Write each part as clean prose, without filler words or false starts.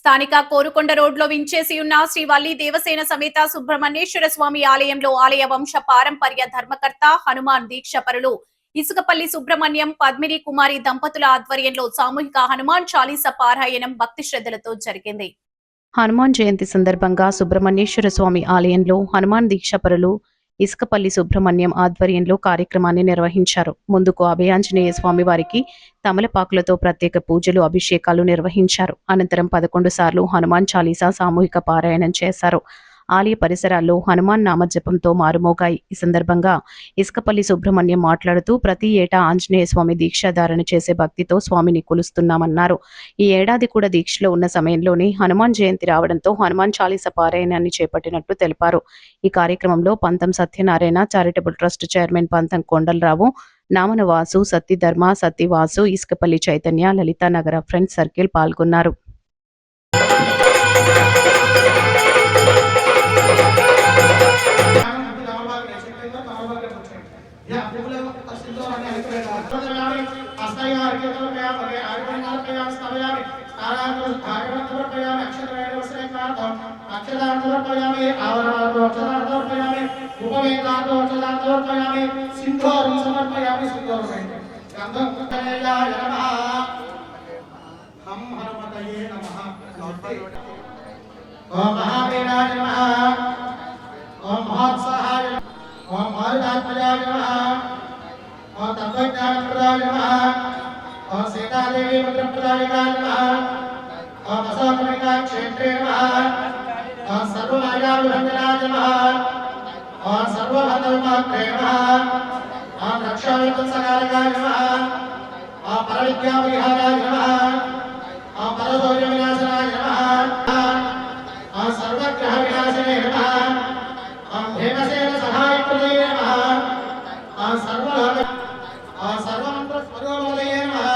స్థానిక కోరుకొండ రోడ్లో వించేసి ఉన్న శ్రీ వల్లి దేవసేన సమేత సుబ్రహ్మణ్యేశ్వర స్వామి ఆలయంలో ఆలయ వంశ పారంపర్య ధర్మకర్త హనుమాన్ దీక్షపరులు ఇసుకపల్లి సుబ్రహ్మణ్యం పద్మిని కుమారి దంపతుల ఆధ్వర్యంలో సామూహిక హనుమాన్ చాలీస పారాయణం భక్తి శ్రద్ధలతో జరిగింది. హనుమాన్ జయంతి సందర్భంగా సుబ్రహ్మణ్యేశ్వర స్వామి ఆలయంలో హనుమాన్ దీక్షపరులు ఇసుకపల్లి సుబ్రహ్మణ్యం ఆధ్వర్యంలో కార్యక్రమాన్ని నిర్వహించారు. ముందుకు అభయాంజనేయ స్వామి వారికి తమలపాకులతో ప్రత్యేక పూజలు, అభిషేకాలు నిర్వహించారు. అనంతరం 11 సార్లు హనుమాన్ చాలీసా సామూహిక పారాయణం చేశారు. ఆలయ పరిసరాల్లో హనుమాన్ నామజపంతో మారుమోగాయి. ఈ సందర్భంగా ఇసుకపల్లి సుబ్రహ్మణ్యం మాట్లాడుతూ ప్రతి ఏటా ఆంజనేయ స్వామి దీక్షాధారణ చేసే భక్తితో స్వామిని కొలుస్తున్నామన్నారు. ఈ ఏడాది కూడా దీక్షలో ఉన్న సమయంలోనే హనుమాన్ జయంతి రావడంతో హనుమాన్ చాలీస పారాయణాన్ని చేపట్టినట్లు తెలిపారు. ఈ కార్యక్రమంలో పంతం సత్యనారాయణ చారిటబుల్ ట్రస్ట్ చైర్మన్ పంతం కొండలరావు, నామన వాసు, సత్తి ధర్మ, సత్తి వాసు, ఇసుకపల్లి చైతన్య, లలితానగర ఫ్రెండ్స్ సర్కిల్ పాల్గొన్నారు. ओम महावीराय नमः, ओम महोत्साहाय नमः, ओम महोदात्मजाय नमः, ओम तत्वज्ञानप्रदाय नमः, ओम सीतादेवी मंत्रप्रदायिकाय नमः, ओम अशोकमणिका क्षेत्रे नमः, ओम सर्वमायाविभञ्जनाय नमः, ओम सर्वभद्रविमात्रे नमः, ओम रक्षाविध्वंसकारकाय नमः, ओम परविद्याविहाराय नमः, ओम परशौर्यविनाशनाय नमः, सर्वग्रह विनाशने नमः, ओम हेमसेन सहायकृते नमः, ओम सर्वलोक ओम सर्वमंत्र स्वरूपदये नमः,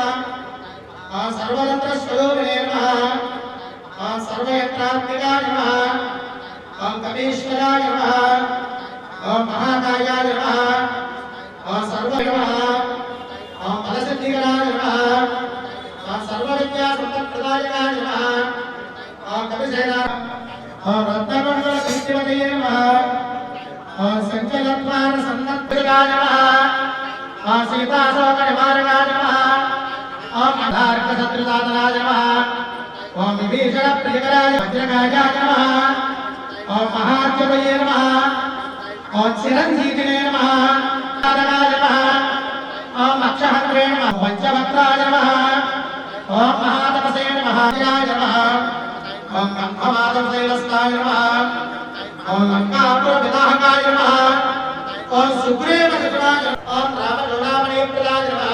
ओम सर्वतंत्र स्वरूपिणे नमः, ओम सर्वयत्रात्मिकाय नमः, ओम कवीश्वराय नमः, ओम महाकायाय नमः, ओम सर्व नमः, ओम फलसिद्धिकराय नमः, ओम सर्वविद्यासम्पत्प्रदायकाय नमः, ओम कविसेना ओम रत्नमंडल कीर्तिवतये नमः, ओम संचलत्वार सन्नद्धाय नमः, ओम सीताशोक निवारणाय नमः, ओम अधार्क शत्रुदातनाय नमः, ओम विभीषण प्रियकराय वज्रकायाय नमः, ओम महाद्यवये नमः, ओम चिरंजीविने नमः, नारायणाय नमः, ओम अक्षहन्त्रे नमः, पंचवक्त्राय नमः, ओम महातपसे नमः, नमः, ओम कंभवादमशैलस्ताय नमः, ओम लंकापुरपिताहकाय नमः, ओम सुग्रीवकृष्णाय नमः, ओम रामचूडामणिप्रदाय नमः,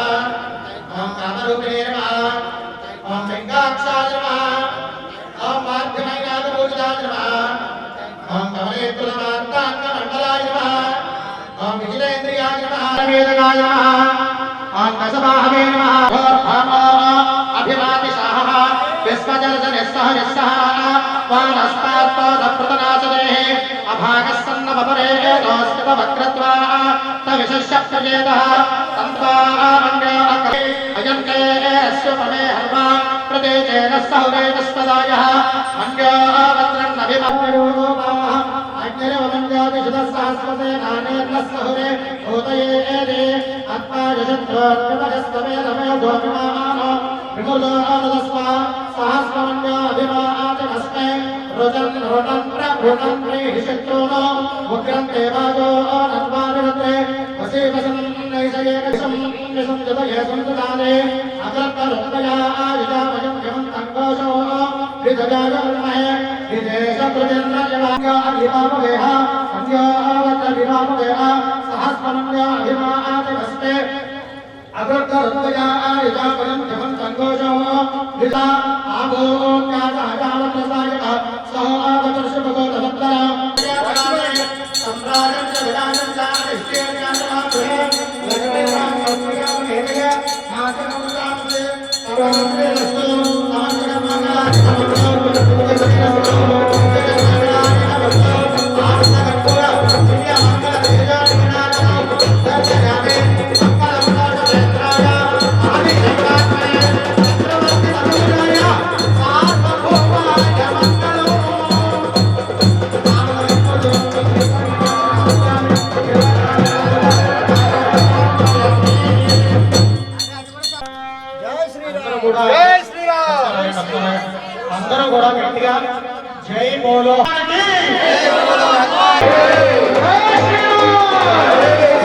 ओम कामरूपिणे नमः, ओम लिंगाक्षाय नमः, ओम माध्यमैनाथपूजिताय नमः, ओम कमलेन्द्रमार्ताङ्गमण्डलाय नमः, ओम विजितेन्द्रियाय नमः, वेदकाय नमः, ओम दशबाहवे नमः, अभिमातिशाहः विश्वजलजनिस्सह वानस्तात्पादप्रतनाशदेः अभागस्सन्नवपरे दोस्कृतवक्रत्वा तविशस्यप्रजेदः तन्त्वामन्यो अकरे अयन्के अस्युपमे हर्वा प्रदेशेन सहुरे तस्पदायः मन्यो वत्रन्नभिमन्योपाः अग्निरवमन्योदिशुधसहस्रते नानेर्नस्सहुरे भूतये एदे आत्मायशत्रोर्गमजस्तमेदमयो दोमिमानो विमुदो आदस्वा सहस्रमन्यो अभिमाचमस्मे रुजन् रोटन् प्रभृतं प्रीहिषत्रोनो उग्रं देवाजो नन्वारुणत्रे वसीवसन् नैषयेकशं निसंजतये संसदाने अग्रत्तरुत्तया आयुजामयं यमन्तं घोषो विजयाजन्महे विदेशकृतेन्द्रयवाङ्यो अभिमामवेह अन्यो आवत्रभिमामवेह सहस्रमन्यो अभिमाचमस्मे अग्रत्तरुत्तया आयुजामयं यमन्तं घोषो विजा आभोज्ञाताजालप्रसायः सह आगतर्षभगोतभद्रा सम्राजं च विराजं च इष्टेर्यातमागृहे लक्ष्मीरामोऽस्मियामहेतय नाशनमुदामसे सर्वमङ्गलस्तु नमस्ते గట్టిగా జై బోలో జై శ్రీరామ్